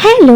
Hello,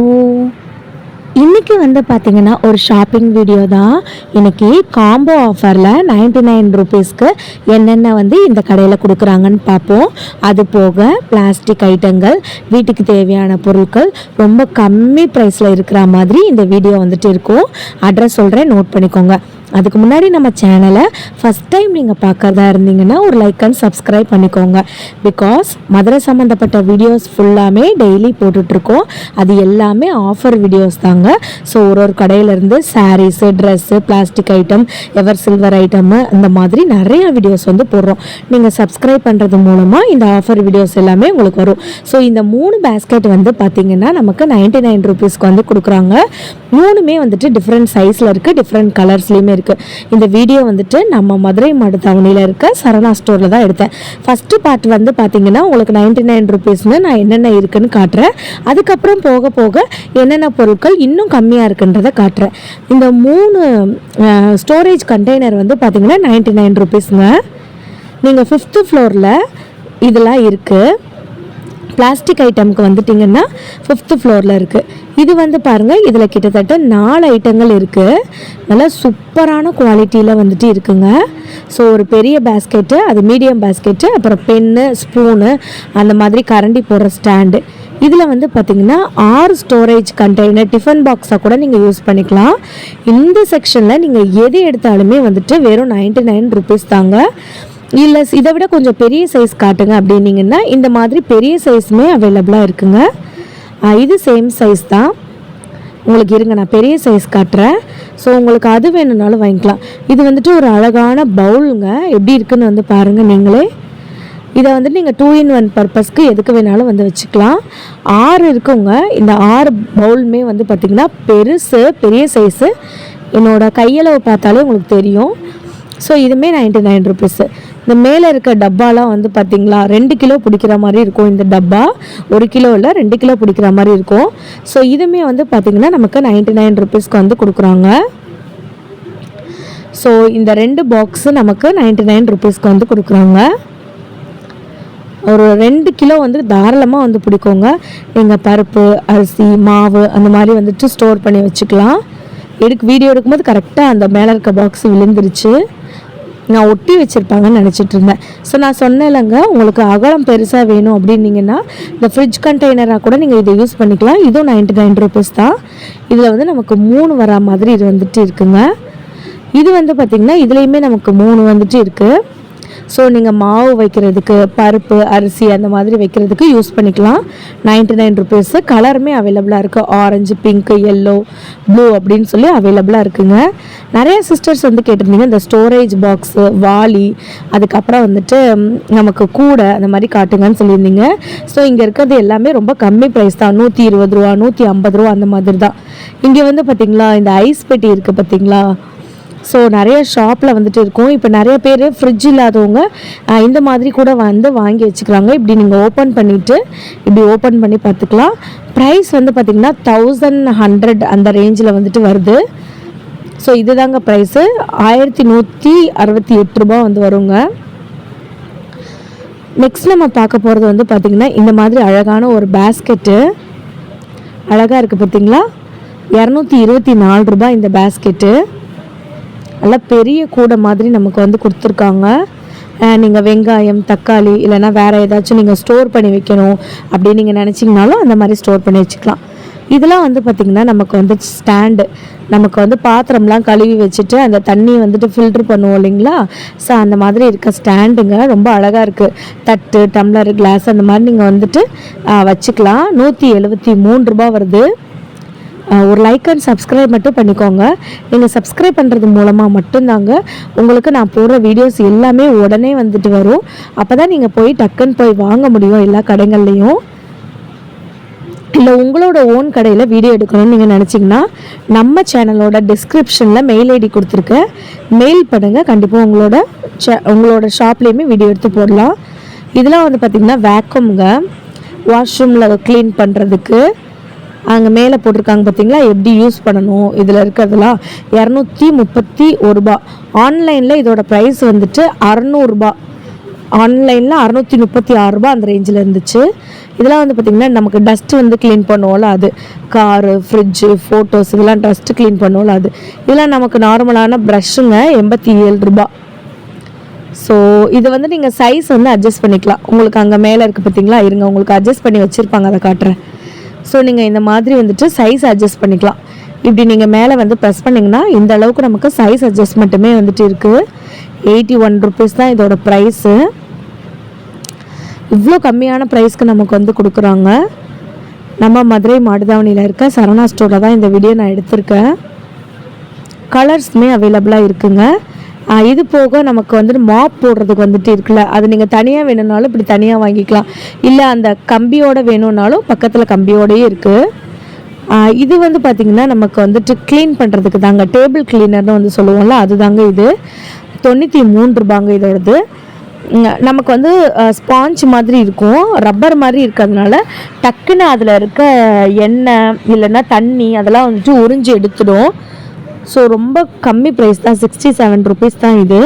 இன்றைக்கி வந்து பார்த்திங்கன்னா ஒரு ஷாப்பிங் வீடியோ தான். இன்றைக்கி காம்போ ஆஃபரில் 99 ரூபீஸ்க்கு என்னென்ன வந்து இந்த கடையில் கொடுக்குறாங்கன்னு பார்ப்போம். அது போக பிளாஸ்டிக் ஐட்டங்கள், வீட்டுக்கு தேவையான பொருட்கள் ரொம்ப கம்மி ப்ரைஸில் இருக்கிற மாதிரி இந்த வீடியோ வந்துட்டு இருக்கும். அட்ரஸ் சொல்கிறேன், நோட் பண்ணிக்கோங்க. அதுக்கு முன்னாடி நம்ம சேனலை ஃபஸ்ட் டைம் நீங்கள் பார்க்குறதா இருந்தீங்கன்னா ஒரு லைக் அண்ட் சப்ஸ்கிரைப் பண்ணிக்கோங்க. பிகாஸ் மதுரை சம்மந்தப்பட்ட வீடியோஸ் ஃபுல்லாமே டெய்லி போட்டுட்ருக்கோம். அது எல்லாமே ஆஃபர் வீடியோஸ் தாங்க. ஸோ ஒரு கடையிலேருந்து sarees, dress, plastic item, ever silver item, இந்த மாதிரி நிறைய வீடியோஸ் வந்து போடுறோம். நீங்கள் சப்ஸ்கிரைப் பண்ணுறது மூலமாக இந்த ஆஃபர் வீடியோஸ் எல்லாமே உங்களுக்கு வரும். ஸோ இந்த 3 பேஸ்கெட் வந்து பார்த்திங்கன்னா நமக்கு 99 ரூபீஸ்க்கு வந்து கொடுக்குறாங்க. 3மே வந்துட்டு டிஃப்ரெண்ட் சைஸில் இருக்குது, டிஃப்ரெண்ட் கலர்ஸ்லேயுமே இருக்குது. இந்த வீடியோ வந்துட்டு நம்ம மதுரை மாடுத்தாவணியில் இருக்க சரணா ஸ்டோரில் தான் எடுத்தேன். ஃபஸ்ட்டு பார்ட் வந்து பார்த்திங்கன்னா உங்களுக்கு 99 ரூபீஸ்னு நான் என்னென்ன இருக்குதுன்னு காட்டுறேன். அதுக்கப்புறம் போக போக என்னென்ன பொருட்கள் இன்னும் கம்மியாக இருக்குன்றதை காட்டுறேன். இந்த 3 ஸ்டோரேஜ் கண்டெய்னர் வந்து பார்த்திங்கன்னா 99 ரூபீஸுங்க. நீங்கள் 5th ஃப்ளோரில் இதெல்லாம் இருக்குது. பிளாஸ்டிக் ஐட்டமுக்கு வந்துட்டிங்கன்னா 5th ஃப்ளோரில் இருக்குது. இது வந்து பாருங்கள், இதில் கிட்டத்தட்ட 4 ஐட்டங்கள் இருக்குது. நல்லா சூப்பரான குவாலிட்டியில் வந்துட்டு இருக்குங்க. ஸோ ஒரு பெரிய பேஸ்கெட்டு, அது மீடியம் பேஸ்கெட்டு, அப்புறம் பென்னு, ஸ்பூனு, அந்த மாதிரி கரண்டி போடுற ஸ்டாண்டு. இதில் வந்து பார்த்திங்கன்னா 6 ஸ்டோரேஜ் கண்டெய்னர், டிஃபன் பாக்ஸாக கூட நீங்கள் யூஸ் பண்ணிக்கலாம். இந்த செக்ஷனில் நீங்கள் எது எடுத்தாலுமே வந்துட்டு வெறும் 99 ரூபீஸ் தாங்க. இல்லை இதை விட கொஞ்சம் பெரிய சைஸ் காட்டுங்க அப்படின்னீங்கன்னா இந்த மாதிரி பெரிய சைஸுமே அவைலபிளாக இருக்குங்க. இது சேம் சைஸ் தான். உங்களுக்கு இருங்க, நான் பெரிய சைஸ் காட்டுறேன். ஸோ உங்களுக்கு அது வேணும்னாலும் வாங்கிக்கலாம். இது வந்துட்டு ஒரு அழகான பவுலுங்க. எப்படி இருக்குன்னு வந்து பாருங்கள் நீங்களே. இதை வந்துட்டு நீங்கள் 2 in 1 பர்பஸ்க்கு எதுக்கு வேணாலும் வந்து வச்சுக்கலாம். 6 இருக்குங்க. இந்த 6 பவுலுமே வந்து பார்த்திங்கன்னா பெருசு, பெரிய சைஸு. என்னோடய கையளவு பார்த்தாலே உங்களுக்கு தெரியும். ஸோ இதுவுமே 99 ரூபீஸு. இந்த மேலே இருக்க டப்பாலாம் வந்து பார்த்திங்களா 2 கிலோ பிடிக்கிற மாதிரி இருக்கும். இந்த டப்பா 1 கிலோ இல்லை, 2 கிலோ பிடிக்கிற மாதிரி இருக்கும். ஸோ இதுவுமே வந்து பார்த்திங்கன்னா நமக்கு 99 ரூபீஸ்க்கு வந்து கொடுக்குறாங்க. ஸோ இந்த 2 பாக்ஸு நமக்கு 99 ரூபீஸ்க்கு வந்து கொடுக்குறாங்க. ஒரு 2 கிலோ வந்து தாராளமாக வந்து பிடிக்குங்க. நீங்கள் பருப்பு, அரிசி, மாவு அந்த மாதிரி வந்துட்டு ஸ்டோர் பண்ணி வச்சுக்கலாம். வீடியோ எடுக்கும்போது கரெக்டாக அந்த மேலே இருக்க பாக்ஸ் விழுந்துருச்சு. நான் ஒட்டி வச்சுருப்பாங்கன்னு நினச்சிட்டு இருந்தேன். ஸோ நான் சொன்னேன்லங்க, உங்களுக்கு அகலம் பெருசாக வேணும் அப்படின்னீங்கன்னா இந்த ஃப்ரிட்ஜ் கண்டெய்னராக கூட நீங்கள் இதை யூஸ் பண்ணிக்கலாம். இதுவும் 99 ரூபீஸ் தான். இதில் வந்து நமக்கு 3 வரா மாதிரி இது வந்துட்டு இருக்குங்க. இது வந்து பார்த்திங்கன்னா இதுலேயுமே நமக்கு 3 வந்துட்டு இருக்குது. ஸோ நீங்கள் மாவு வைக்கிறதுக்கு, பருப்பு, அரிசி அந்த மாதிரி வைக்கிறதுக்கு யூஸ் பண்ணிக்கலாம். 99 ரூபீஸு. கலருமே அவைலபிளாக இருக்குது. ஆரஞ்சு, பிங்க்கு, எல்லோ, ப்ளூ அப்படின்னு சொல்லி அவைலபிளாக இருக்குங்க. நிறைய சிஸ்டர்ஸ் வந்து கேட்டிருந்தீங்க இந்த ஸ்டோரேஜ் பாக்ஸு, வாளி, அதுக்கப்புறம் வந்துட்டு நமக்கு கூடை அந்த மாதிரி காட்டுங்கன்னு சொல்லியிருந்தீங்க. ஸோ இங்கே இருக்கிறது எல்லாமே ரொம்ப கம்மி ப்ரைஸ் தான். 120 ரூபா, 150 ரூபா அந்த மாதிரி தான். இங்கே வந்து பார்த்திங்களா இந்த ஐஸ் பெட்டி இருக்குது பார்த்திங்களா. ஸோ நிறைய ஷாப்பில் வந்துட்டு இருக்கும். இப்போ நிறைய பேர் ஃப்ரிட்ஜ் இல்லாதவங்க இந்த மாதிரி கூட வந்து வாங்கி வச்சுக்கிறாங்க. இப்படி நீங்கள் ஓப்பன் பண்ணிவிட்டு இப்படி ஓப்பன் பண்ணி பார்த்துக்கலாம். ப்ரைஸ் வந்து பார்த்திங்கன்னா 1100 அந்த ரேஞ்சில் வந்துட்டு வருது. ஸோ இதுதாங்க ப்ரைஸு. 1168 ரூபா வந்து வருங்க. நெக்ஸ்ட் நம்ம பார்க்க போகிறது வந்து பார்த்திங்கன்னா இந்த மாதிரி அழகான ஒரு பேஸ்கெட்டு. அழகாக இருக்குது பார்த்திங்களா. 224 ரூபா இந்த பேஸ்கெட்டு. நல்லா பெரிய கூடை மாதிரி நமக்கு வந்து கொடுத்துருக்காங்க. நீங்கள் வெங்காயம், தக்காளி இல்லைனா வேறு ஏதாச்சும் நீங்கள் ஸ்டோர் பண்ணி வைக்கணும் அப்படின்னு நீங்கள் நினச்சிங்கனாலும் அந்த மாதிரி ஸ்டோர் பண்ணி வச்சுக்கலாம். இதெல்லாம் வந்து பார்த்திங்கன்னா நமக்கு வந்து ஸ்டாண்டு. நமக்கு வந்து பாத்திரம்லாம் கழுவி வச்சுட்டு அந்த தண்ணி வந்துட்டு ஃபில்ட்ரு பண்ணுவோம் இல்லைங்களா. ஸோ அந்த மாதிரி இருக்க ஸ்டாண்டுங்க ரொம்ப அழகாக இருக்குது. தட்டு, டம்ளர், கிளாஸ் அந்த மாதிரி நீங்கள் வந்துட்டு வச்சுக்கலாம். 173 ரூபா வருது. ஒரு லைக் அண்ட் சப்ஸ்கிரைப் மட்டும் பண்ணிக்கோங்க. நீங்கள் சப்ஸ்கிரைப் பண்ணுறது மூலமாக மட்டும்தாங்க உங்களுக்கு நான் போடுற வீடியோஸ் எல்லாமே உடனே வந்துட்டு வரும். அப்போ தான் நீங்கள் போய் டக்குன்னு போய் வாங்க முடியும் எல்லா கடைகள்லேயும். இல்லை உங்களோட ஓன் கடையில் வீடியோ எடுக்கணும்னு நீங்கள் நினச்சிங்கன்னா நம்ம சேனலோட டிஸ்கிரிப்ஷனில் மெயில் ஐடி கொடுத்துருக்கேன். மெயில் பண்ணுங்கள். கண்டிப்பாக உங்களோட ஷாப்லேயுமே வீடியோ எடுத்து போடலாம். இதெல்லாம் வந்து பார்த்திங்கன்னா வேக்யூம்ங்க. வாஷ்ரூமில் க்ளீன் பண்ணுறதுக்கு அங்கே மேலே போட்டிருக்காங்க பார்த்திங்களா எப்படி யூஸ் பண்ணணும். இதில் இருக்கிறதுலாம் 231 ரூபா. ஆன்லைனில் இதோட ப்ரைஸ் வந்துட்டு 600 ரூபா. ஆன்லைனில் 636 ரூபா அந்த ரேஞ்சில் இருந்துச்சு. இதெல்லாம் வந்து பார்த்திங்கன்னா நமக்கு டஸ்ட்டு வந்து க்ளீன் பண்ணுவோம்ல அது, காரு, ஃப்ரிட்ஜு, ஃபோட்டோஸ் இதெல்லாம் டஸ்ட்டு க்ளீன் பண்ணுவோம்ல அது. இதெல்லாம் நமக்கு நார்மலான ப்ரஷ்ஷுங்க, 87 ரூபா. ஸோ இது வந்து நீங்கள் சைஸ் வந்து அட்ஜஸ்ட் பண்ணிக்கலாம். உங்களுக்கு அங்கே மேலே இருக்குது பார்த்தீங்களா, இருங்க உங்களுக்கு அட்ஜஸ்ட் பண்ணி வச்சுருப்பாங்க, அதை காட்டுறேன். ஸோ நீங்கள் இந்த மாதிரி வந்துட்டு சைஸ் அட்ஜஸ்ட் பண்ணிக்கலாம். இப்படி நீங்கள் மேலே வந்து ப்ரெஸ் பண்ணிங்கன்னா இந்த அளவுக்கு நமக்கு சைஸ் அட்ஜஸ்ட்மெண்ட்டுமே வந்துட்டு இருக்குது. 81 ருபீஸ் தான் இதோட ப்ரைஸு. இவ்வளோ கம்மியான ப்ரைஸ்க்கு நமக்கு வந்து கொடுக்குறாங்க. நம்ம மதுரை மாடுதாவணியில் இருக்க சரவணா ஸ்டோரில் தான் இந்த வீடியோ நான் எடுத்திருக்கேன். கலர்ஸுமே அவைலபிளாக இருக்குங்க. இது போக நமக்கு வந்துட்டு மாப் போடுறதுக்கு வந்துட்டு இருக்குல்ல, அது நீங்கள் தனியாக வேணும்னாலும் இப்படி தனியாக வாங்கிக்கலாம், இல்லை அந்த கம்பியோடு வேணும்னாலும் பக்கத்தில் கம்பியோடையே இருக்குது. இது வந்து பார்த்திங்கன்னா நமக்கு வந்துட்டு க்ளீன் பண்ணுறதுக்கு தாங்க, டேபிள் கிளீனர்னு வந்து சொல்லுவோம்ல, அது தாங்க இது. 93 ரூபாங்க இதோடது. நமக்கு வந்து ஸ்பாஞ்ச் மாதிரி இருக்கும், ரப்பர் மாதிரி இருக்கிறதுனால டக்குன்னு அதில் இருக்க எண்ணெய் இல்லைன்னா தண்ணி அதெல்லாம் வந்துட்டு உறிஞ்சி எடுத்துடும். ஸோ ரொம்ப கம்மி ப்ரைஸ் தான், 67 ருபீஸ் தான் இது.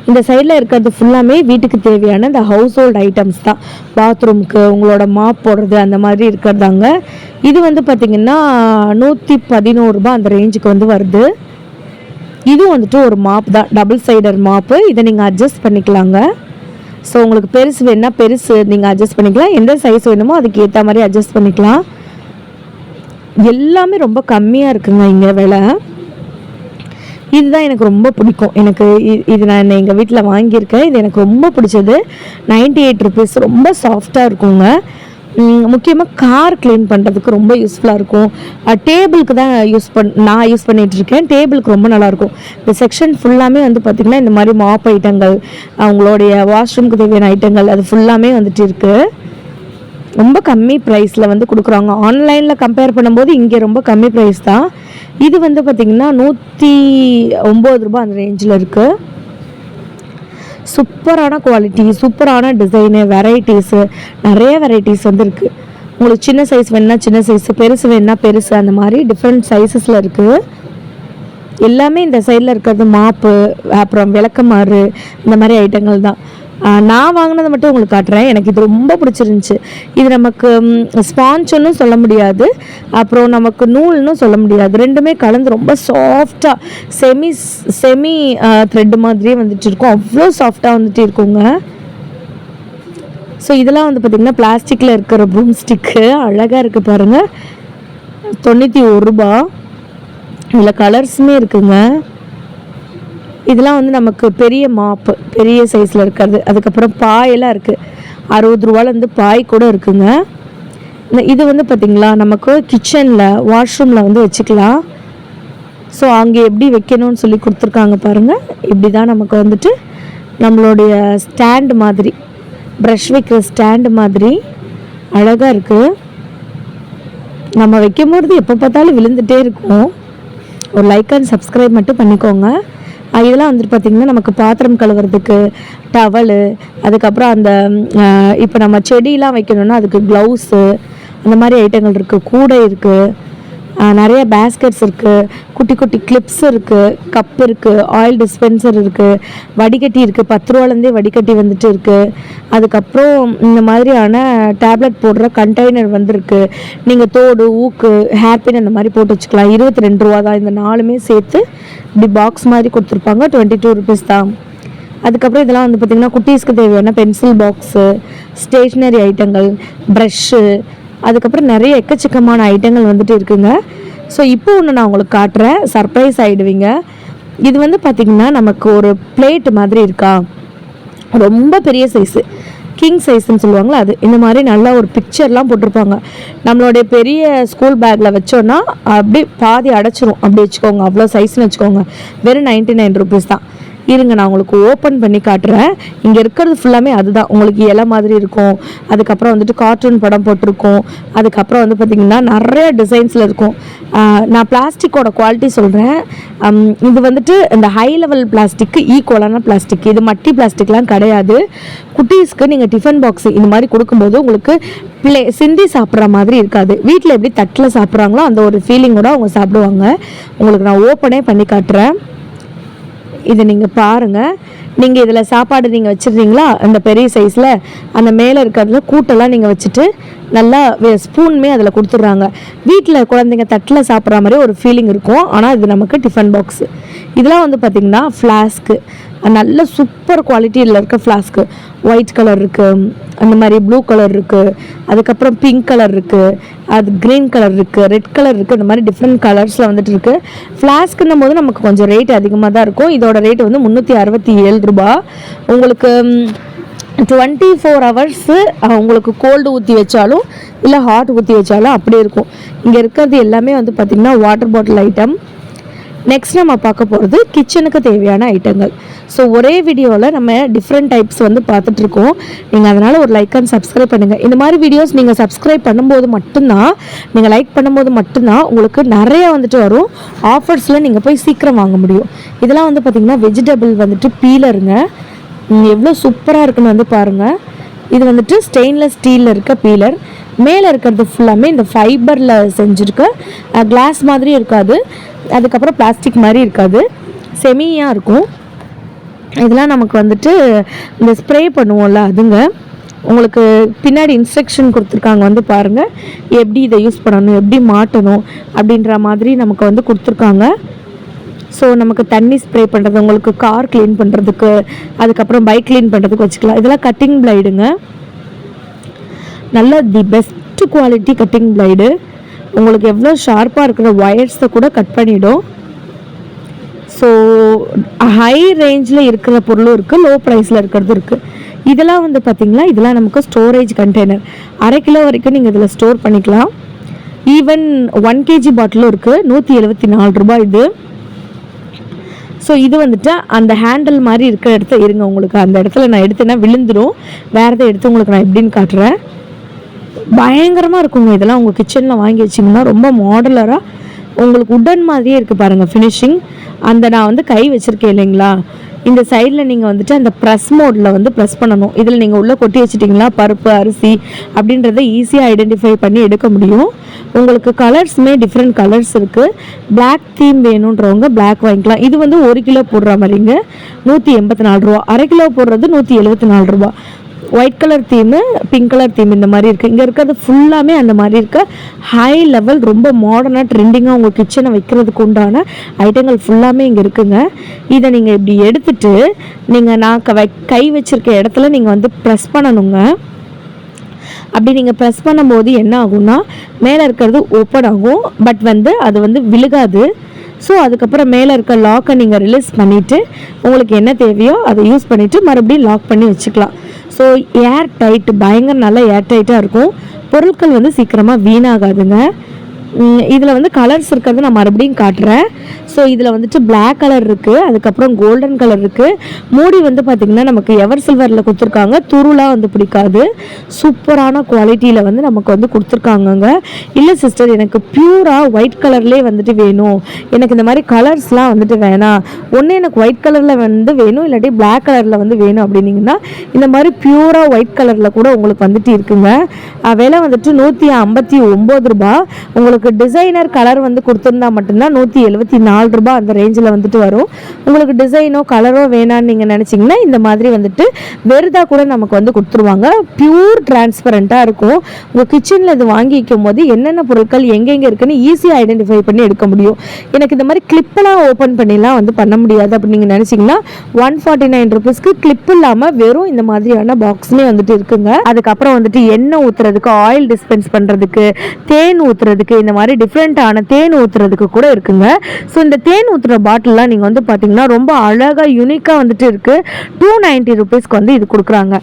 இந்த சைடில் இருக்கிறது ஃபுல்லாமே வீட்டுக்கு தேவையான இந்த ஹவுஸ் ஹோல்ட் ஐட்டம்ஸ் தான். பாத்ரூமுக்கு உங்களோட மாப் போடுறது அந்த மாதிரி இருக்கிறதாங்க. இது வந்து பார்த்திங்கன்னா 111 ரூபா அந்த ரேஞ்சுக்கு வந்து வருது. இது வந்துட்டு ஒரு மாப் தான், டபுள் சைடர் மாப்பு. இதை நீங்கள் அட்ஜஸ்ட் பண்ணிக்கலாங்க. ஸோ உங்களுக்கு பெருசு வேணுன்னா பெருசு நீங்கள் அட்ஜஸ்ட் பண்ணிக்கலாம், எந்த சைஸ் வேணுமோ அதுக்கு ஏற்ற மாதிரி அட்ஜஸ்ட் பண்ணிக்கலாம். எல்லாமே ரொம்ப கம்மியாக இருக்குங்க இங்கே விலை. இதுதான் எனக்கு ரொம்ப பிடிக்கும். எனக்கு இது நான் எங்கள் வீட்டில் வாங்கியிருக்கேன். இது எனக்கு ரொம்ப பிடிச்சது. 98 ருபீஸ். ரொம்ப சாஃப்டாக இருக்குங்க. முக்கியமாக கார் க்ளீன் பண்ணுறதுக்கு ரொம்ப யூஸ்ஃபுல்லாக இருக்கும். டேபிளுக்கு தான் நான் யூஸ் பண்ணிகிட்ருக்கேன். டேபிளுக்கு ரொம்ப நல்லாயிருக்கும். இந்த செக்ஷன் ஃபுல்லாமே வந்து பார்த்திங்கன்னா இந்த மாதிரி மாப் ஐட்டங்கள், அவங்களுடைய வாஷ்ரூமுக்கு தேவையான ஐட்டங்கள் அது ஃபுல்லாமே வந்துட்டு இருக்குது. ரொம்ப கம்மி ப்ரைஸில் வந்து கொடுக்குறாங்க. ஆன்லைனில் கம்பேர் பண்ணும்போது இங்கே ரொம்ப கம்மி ப்ரைஸ் தான். இது வந்து பார்த்திங்கன்னா 109 ரூபா அந்த ரேஞ்சில் இருக்குது. சூப்பரான குவாலிட்டி, சூப்பரான டிசைனு, வெரைட்டிஸு, நிறைய வெரைட்டிஸ் வந்து இருக்குது. உங்களுக்கு சின்ன சைஸ் வேணுன்னா சின்ன சைஸு, பெருசு வேணுன்னா பெருசு, அந்த மாதிரி டிஃப்ரெண்ட் சைஸஸில் இருக்குது. எல்லாமே இந்த சைடில் இருக்கிறது மாப்பு, அப்புறம் விளக்கமாறு, இந்த மாதிரி ஐட்டங்கள் தான். நான் வாங்கினதை மட்டும் உங்களுக்கு காட்டுறேன். எனக்கு இது ரொம்ப பிடிச்சிருந்துச்சி. இது நமக்கு ஸ்பாஞ்சுன்னு சொல்ல முடியாது, அப்புறம் நமக்கு நூல்னு சொல்ல முடியாது, ரெண்டுமே கலந்து ரொம்ப சாஃப்டாக செமி த்ரெட்டு மாதிரியே வந்துட்டு இருக்கும். அவ்வளோ சாஃப்டாக வந்துட்டு இருக்குங்க. ஸோ இதெல்லாம் வந்து பார்த்திங்கன்னா பிளாஸ்டிக்கில் இருக்கிற ப்ரூம் ஸ்டிக்கு அழகாக இருக்குது பாருங்கள். 91 ரூபா. இதில் கலர்ஸுமே இருக்குங்க. இதெல்லாம் வந்து நமக்கு பெரிய மாப்பு, பெரிய சைஸில் இருக்கிறது. அதுக்கப்புறம் பாயெல்லாம் இருக்குது. 60 ரூபாலேருந்து பாய் கூட இருக்குங்க. இது வந்து பார்த்திங்களா நமக்கு கிச்சனில் வாஷ்ரூமில் வந்து வச்சுக்கலாம். ஸோ அங்கே எப்படி வைக்கணும்னு சொல்லி கொடுத்துருக்காங்க பாருங்கள். இப்படி தான் நமக்கு வந்துட்டு நம்மளுடைய ஸ்டாண்டு மாதிரி, ப்ரஷ் வைக்கிற ஸ்டாண்டு மாதிரி அழகாக இருக்குது. நம்ம வைக்கும்போது எப்போ பார்த்தாலும் விழுந்துகிட்டே இருக்கும். ஒரு லைக் அண்ட் சப்ஸ்கிரைப் மட்டும் பண்ணிக்கோங்க. இதெல்லாம் வந்துட்டு பார்த்திங்கன்னா நமக்கு பாத்திரம் கழுவுறதுக்கு டவலு, அதுக்கப்புறம் அந்த இப்போ நம்ம செடியெலாம் வைக்கணுன்னா அதுக்கு க்ளவுஸு, அந்த மாதிரி ஐட்டங்கள் இருக்குது. கூடை இருக்குது, நிறைய பேஸ்கெட்ஸ் இருக்குது, குட்டி குட்டி கிளிப்ஸ் இருக்குது, கப் இருக்குது, ஆயில் டிஸ்பென்சர் இருக்குது, வடிகட்டி இருக்குது. 10 ரூபாலேருந்தே வடிகட்டி வந்துட்டு இருக்குது. அதுக்கப்புறம் இந்த மாதிரியான டேப்லெட் போடுற கண்டெய்னர் வந்துருக்கு. நீங்கள் தோடு, ஊக்கு, ஹேர்பின் அந்த மாதிரி போட்டு வச்சுக்கலாம். 22 ரூபா தான். இந்த 4மே சேர்த்து இப்படி பாக்ஸ் மாதிரி கொடுத்துருப்பாங்க. 22 ருபீஸ் தான். அதுக்கப்புறம் இதெல்லாம் வந்து பார்த்திங்கன்னா குட்டீஸ்க்கு தேவையான பென்சில் பாக்ஸு, ஸ்டேஷ்னரி ஐட்டங்கள், ப்ரஷ்ஷு, அதுக்கப்புறம் நிறைய எக்கச்சக்கமான ஐட்டங்கள் வந்துட்டு இருக்குங்க. ஸோ இப்போ ஒன்று நான் உங்களுக்கு காட்டுறேன், சர்ப்ரைஸ் ஆகிடுவீங்க. இது வந்து பார்த்திங்கன்னா நமக்கு ஒரு பிளேட் மாதிரி இருக்கா, ரொம்ப பெரிய சைஸு, கிங் சைஸ்ன்னு சொல்லுவாங்களா அது. இந்த மாதிரி நல்லா ஒரு பிக்சர்லாம் போட்டிருப்பாங்க. நம்மளுடைய பெரிய ஸ்கூல் பேக்கில் வச்சோன்னா அப்படியே பாதி அடைச்சிரும், அப்படி வச்சுக்கோங்க. அவ்வளோ சைஸ்ன்னு வச்சுக்கோங்க. வெறும் 99 ருபீஸ் தான். இருங்க நான் உங்களுக்கு ஓப்பன் பண்ணி காட்டுறேன். இங்கே இருக்கிறது ஃபுல்லாமே அதுதான். உங்களுக்கு இலை மாதிரி இருக்கும், அதுக்கப்புறம் வந்துட்டு கார்ட்டூன் படம் போட்டிருக்கும், அதுக்கப்புறம் வந்து பார்த்திங்கன்னா நிறைய டிசைன்ஸில் இருக்கும். நான் பிளாஸ்டிக்கோட குவாலிட்டி சொல்கிறேன். இது வந்துட்டு இந்த ஹை லெவல் பிளாஸ்டிக்கு ஈக்குவலான பிளாஸ்டிக். இது மட்டி பிளாஸ்டிக்லாம் கிடையாது. குட்டீஸ்க்கு நீங்கள் டிஃபன் பாக்ஸ் இந்த மாதிரி கொடுக்கும்போது உங்களுக்கு சிந்தி சாப்பிட்ற மாதிரி இருக்காது. வீட்டில் எப்படி தட்டில் சாப்பிட்றாங்களோ அந்த ஒரு ஃபீலிங்கோட அவங்க சாப்பிடுவாங்க. உங்களுக்கு நான் ஓப்பனே பண்ணி காட்டுறேன். இதை நீங்கள் பாருங்கள். நீங்கள் இதில் சாப்பாடு நீங்கள் வச்சுருந்தீங்களா அந்த பெரிய சைஸில், அந்த மேலே இருக்கிறதுல கூட்டெல்லாம் நீங்கள் வச்சுட்டு நல்லா ஸ்பூனுமே அதில் கொடுத்துட்றாங்க. வீட்டில் குழந்தைங்க தட்டில் சாப்பிட்ற மாதிரி ஒரு ஃபீலிங் இருக்கும். ஆனால் இது நமக்கு டிஃபன் பாக்ஸு. இதெல்லாம் வந்து பார்த்திங்கன்னா ஃப்ளாஸ்க்கு, நல்ல சூப்பர் குவாலிட்டியில் இருக்க ஃப்ளாஸ்க்கு. ஒயிட் கலர் இருக்குது, அந்த மாதிரி ப்ளூ கலர் இருக்குது, அதுக்கப்புறம் பிங்க் கலர் இருக்குது, அது க்ரீன் கலர் இருக்குது, ரெட் கலர் இருக்குது. இந்த மாதிரி டிஃப்ரெண்ட் கலர்ஸில் வந்துட்டு இருக்குது. ஃப்ளாஸ்க்குன்னும் போது நமக்கு கொஞ்சம் ரேட் அதிகமாக தான் இருக்கும். இதோட ரேட் வந்து 367 ரூபா. உங்களுக்கு 24 ஹவர்ஸு உங்களுக்கு கோல்டு ஊற்றி வச்சாலும் இல்லை ஹாட் ஊற்றி வச்சாலும் அப்படியே இருக்கும். இங்கே இருக்கிறது எல்லாமே வந்து பார்த்திங்கன்னா வாட்டர் பாட்டில் ஐட்டம். நெக்ஸ்ட் நம்ம பார்க்க போகிறது கிச்சனுக்கு தேவையான ஐட்டங்கள். ஸோ ஒரே வீடியோவில் நம்ம டிஃப்ரெண்ட் டைப்ஸ் வந்து பார்த்துட்ருக்கோம். நீங்கள் அதனால் ஒரு லைக் அண்ட் சப்ஸ்கிரைப் பண்ணுங்கள். இந்த மாதிரி வீடியோஸ் நீங்கள் சப்ஸ்கிரைப் பண்ணும்போது மட்டும்தான், நீங்கள் லைக் பண்ணும்போது மட்டும்தான் உங்களுக்கு நிறைய வந்துட்டு வரும். ஆஃபர்ஸில் நீங்கள் போய் சீக்கிரம் வாங்க முடியும். இதெல்லாம் வந்து பார்த்திங்கன்னா வெஜிடபிள் வந்துட்டு பீலருங்க. எவ்வளோ சூப்பராக இருக்குன்னு வந்து பாருங்கள். இது வந்துட்டு ஸ்டெயின்லெஸ் ஸ்டீலில் இருக்க பீலர். மேலே இருக்கிறது ஃபுல்லாமே இந்த ஃபைபரில் செஞ்சுருக்க கிளாஸ் மாதிரி இருக்காது, அதுக்கப்புறம் பிளாஸ்டிக் மாதிரி இருக்காது, செமியாக இருக்கும். இதெல்லாம் நமக்கு வந்துட்டு இந்த ஸ்ப்ரே பண்ணுவோம்ல அதுங்க. உங்களுக்கு பின்னாடி இன்ஸ்ட்ரக்ஷன் கொடுத்துருக்காங்க, வந்து பாருங்கள் எப்படி இதை யூஸ் பண்ணணும், எப்படி மாட்டணும் அப்படின்ற மாதிரி நமக்கு வந்து கொடுத்துருக்காங்க. ஸோ நமக்கு தண்ணி ஸ்ப்ரே பண்ணுறது, உங்களுக்கு கார் க்ளீன் பண்ணுறதுக்கு, அதுக்கப்புறம் பைக் க்ளீன் பண்ணுறதுக்கு வச்சுக்கலாம். இதெல்லாம் கட்டிங் பிளைடுங்க, நல்ல the best quality cutting blade. உங்களுக்கு எவ்வளோ ஷார்ப்பாக இருக்கிற ஒயர்ஸை கூட கட் பண்ணிவிடும். ஸோ ஹை ரேஞ்சில் இருக்கிற பொருளும் இருக்குது, லோ ப்ரைஸில் இருக்கிறது இருக்குது. இதெல்லாம் வந்து பார்த்திங்களா, இதெல்லாம் நமக்கு ஸ்டோரேஜ் கண்டெய்னர். 1/2 கிலோ வரைக்கும் நீங்கள் இதில் ஸ்டோர் பண்ணிக்கலாம். ஈவன் 1 kg பாட்டிலும் இருக்குது. 174 ரூபாய் இது. ஸோ இது வந்துட்டு அந்த ஹேண்டில் மாதிரி இருக்கிற இடத்த இருங்க, உங்களுக்கு அந்த இடத்துல நான் எடுத்தேன்னா விழுந்துடும். வேறு எதை எடுத்து உங்களுக்கு நான் எப்படின்னு காட்டுறேன். பயங்கரமாக இருக்குங்க. இதெல்லாம் உங்கள் கிச்சனில் வாங்கி வச்சிங்கன்னா ரொம்ப மாடலராக உங்களுக்கு உடன் மாதிரியே இருக்குது பாருங்கள் ஃபினிஷிங். அந்த நான் வந்து கை வச்சுருக்கேன் இல்லைங்களா, இந்த சைடில் நீங்கள் வந்துட்டு அந்த ப்ரெஸ் மோடில் வந்து ப்ரெஸ் பண்ணணும். இதில் நீங்கள் உள்ளே கொட்டி வச்சுட்டிங்களா பருப்பு அரிசி அப்படின்றத ஈஸியாக ஐடென்டிஃபை பண்ணி எடுக்க முடியும். உங்களுக்கு கலர்ஸுமே டிஃப்ரெண்ட் கலர்ஸ் இருக்குது. பிளாக் தீம் வேணுன்றவங்க பிளாக் வாங்கிக்கலாம். இது வந்து 1 கிலோ போடுற மாதிரிங்க, 184 ரூபா. 1/2 கிலோ போடுறது 174 ரூபா. White colour theme, pink colour theme இந்த மாதிரி இருக்குது. இங்கே இருக்கிறது ஃபுல்லாமே அந்த மாதிரி இருக்க ஹை லெவல், ரொம்ப மாடர்னாக ட்ரெண்டிங்காக உங்கள் கிச்சனை வைக்கிறதுக்கு உண்டான ஐட்டங்கள் ஃபுல்லாமே இங்கே இருக்குங்க. இதை நீங்கள் இப்படி எடுத்துகிட்டு நீங்கள் நான் கை வச்சுருக்க இடத்துல நீங்கள் வந்து ப்ரெஸ் பண்ணணுங்க. அப்படி நீங்கள் ப்ரெஸ் பண்ணும்போது என்ன ஆகும்னா, மேலே இருக்கிறது ஓப்பன் ஆகும், பட் வந்து அது வந்து விழுகாது. ஸோ அதுக்கப்புறம் மேலே இருக்க லாக்கை நீங்கள் ரிலீஸ் பண்ணிவிட்டு உங்களுக்கு என்ன தேவையோ அதை யூஸ் பண்ணிவிட்டு மறுபடியும் லாக் பண்ணி வச்சுக்கலாம். ஸோ ஏர் டைட்டு, பயங்கர நல்லா ஏர் டைட்டாக இருக்கும். பொருட்கள் வந்து சீக்கிரமாக வீணாகாதுங்க. இதில் வந்து கலர்ஸ் இருக்கிறது நான் மறுபடியும் காட்டுறேன். ஸோ இதில் வந்துட்டு பிளாக் கலர் இருக்குது, அதுக்கப்புறம் கோல்டன் கலர் இருக்குது. மூடி வந்து பார்த்திங்கன்னா நமக்கு எவர் சில்வரில் கொடுத்துருக்காங்க. துருளாக வந்து பிடிக்காது, சூப்பரான குவாலிட்டியில் வந்து நமக்கு வந்து கொடுத்துருக்காங்கங்க. இல்லை சிஸ்டர் எனக்கு பியூராக ஒயிட் கலர்லேயே வந்துட்டு வேணும், எனக்கு இந்த மாதிரி கலர்ஸ்லாம் வந்துட்டு வேணாம், ஒன்று எனக்கு ஒயிட் கலரில் வந்து வேணும், இல்லாட்டி பிளாக் கலரில் வந்து வேணும் அப்படின்னிங்கன்னா இந்த மாதிரி பியூராக ஒயிட் கலரில் கூட உங்களுக்கு வந்துட்டு இருக்குங்க. விலை வந்துட்டு 159 ரூபா. உங்களுக்கு டிசைனர் கலர் வந்து கொடுத்துருந்தா மட்டும்தான் 174 ரூபா அந்த ரேஞ்சில் வந்துட்டு வரும். உங்களுக்கு டிசைனோ கலரோ வேணான்னு நீங்கள் நினச்சிங்கன்னா இந்த மாதிரி வந்துட்டு வெறுதா கூட நமக்கு வந்து கொடுத்துருவாங்க. பியூர் டிரான்ஸ்பரண்ட்டாக இருக்கும். உங்கள் கிச்சனில் இது வாங்கி வைக்கும் போது என்னென்ன பொருட்கள் எங்கெங்கே இருக்குன்னு ஈஸியாக ஐடென்டிஃபை பண்ணி எடுக்க முடியும். எனக்கு இந்த மாதிரி கிளிப்பெல்லாம் ஓப்பன் பண்ணிலாம் வந்து பண்ண முடியாது அப்படின்னு நீங்கள் நினச்சிங்கன்னா 149 ருபீஸ்க்கு கிளிப் இல்லாமல் வெறும் இந்த மாதிரியான பாக்ஸுமே வந்துட்டு இருக்குங்க. அதுக்கப்புறம் வந்துட்டு எண்ணெய் ஊற்றுறதுக்கு, ஆயில் டிஸ்பென்ஸ் பண்ணுறதுக்கு, தேன் ஊற்றுறதுக்கு, இந்த மாதிரி டிஃப்ரெண்ட்டான தேன் ஊற்றுறதுக்கு கூட இருக்குங்க. ஸோ இந்த தேன் ஊற்றுற பாட்டில்லாம் நீங்கள் வந்து பார்த்தீங்கன்னா ரொம்ப அழகாக யூனிக்காக வந்துட்டு இருக்குது. 290 ருபீஸ்க்கு வந்து இது கொடுக்குறாங்க.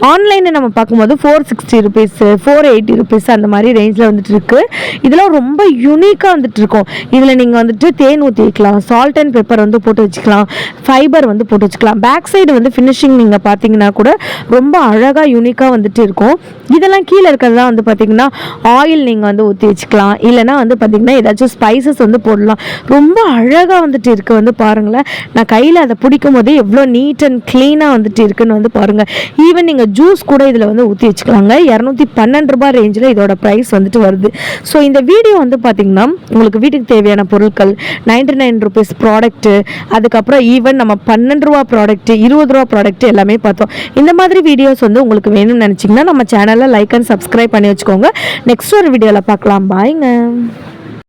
ஆன்லைனில் நம்ம பார்க்கும்போது 460 ருபீஸ், 480 ருபீஸ் அந்த மாதிரி ரேஞ்சில் வந்துட்டு இருக்குது. இதெல்லாம் ரொம்ப யூனிக்காக வந்துட்டு இருக்கும். இதில் நீங்கள் வந்துட்டு தேன் ஊற்றி வைக்கலாம், சால்ட் அண்ட் பெப்பர் வந்து போட்டு வச்சுக்கலாம், ஃபைபர் வந்து போட்டு வச்சுக்கலாம். பேக் சைடு வந்து ஃபினிஷிங் நீங்கள் பார்த்தீங்கன்னா கூட ரொம்ப அழகாக யூனிக்காக வந்துட்டு இருக்கும். இதெல்லாம் கீழே இருக்கிறதெல்லாம் வந்து பார்த்தீங்கன்னா ஆயில் நீங்கள் வந்து ஊற்றி வச்சுக்கலாம், இல்லைனா வந்து பார்த்திங்கன்னா ஏதாச்சும் ஸ்பைசஸ் வந்து போடலாம். ரொம்ப அழகாக வந்துட்டு இருக்குது வந்து பாருங்களேன். நான் கையில் அதை பிடிக்கும் போதே எவ்வளோ நீட் அண்ட் க்ளீனாக வந்துட்டு இருக்குன்னு வந்து பாருங்கள். ஈவன் நீங்கள் ஜூஸ் கூட இதில் வந்து ஊற்றி வச்சுக்கலாங்க. 212 ரூபாய் ரேஞ்சில் இதோட ப்ரைஸ் வந்துட்டு வருது. ஸோ இந்த வீடியோ வந்து பார்த்திங்கன்னா உங்களுக்கு வீட்டுக்கு தேவையான பொருட்கள் 99 ருபீஸ் ப்ராடக்ட்டு, அதுக்கப்புறம் ஈவன் நம்ம 12 ரூபா ப்ராடக்ட்டு, 20 ரூபா ப்ராடக்ட்டு எல்லாமே பார்த்தோம். இந்த மாதிரி வீடியோஸ் வந்து உங்களுக்கு வேணும்னு நினச்சிங்கன்னா நம்ம சேனலில் லைக் அண்ட் சப்ஸ்கிரைப் பண்ணி வச்சுக்கோங்க. நெக்ஸ்ட் ஒரு வீடியோவில் பார்க்கலாம். பாய்ங்க.